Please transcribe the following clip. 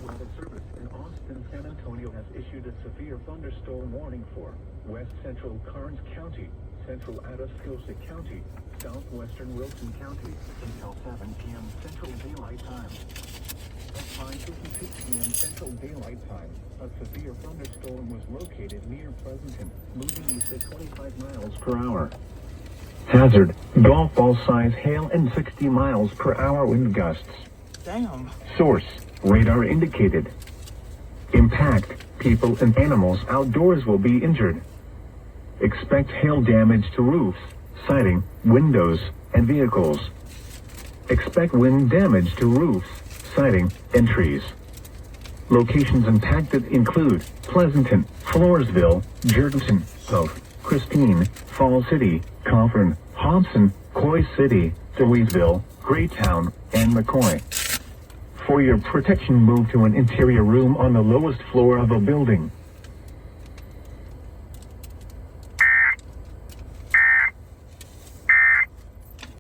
Weather Service in Austin, San Antonio has issued a severe thunderstorm warning for west central Karnes County, central Atascosa County, southwestern Wilson County until 7 p.m. Central Daylight Time. At 5:56 p.m. Central Daylight Time, a severe thunderstorm was located near Pleasanton, moving east at 25 miles per hour. Hazard, golf ball size hail and 60 miles per hour wind gusts. Damn. Source, radar indicated. Impact, people and animals outdoors will be injured. Expect hail damage to roofs, siding, windows, and vehicles. Expect wind damage to roofs, siding, and trees. Locations impacted include Pleasanton, Floresville, Jurgensen, South, Christine, Fall City, Coffin, Hobson, Coy City, Deweyville, Greytown, and McCoy. For your protection, move to an interior room on the lowest floor of a building.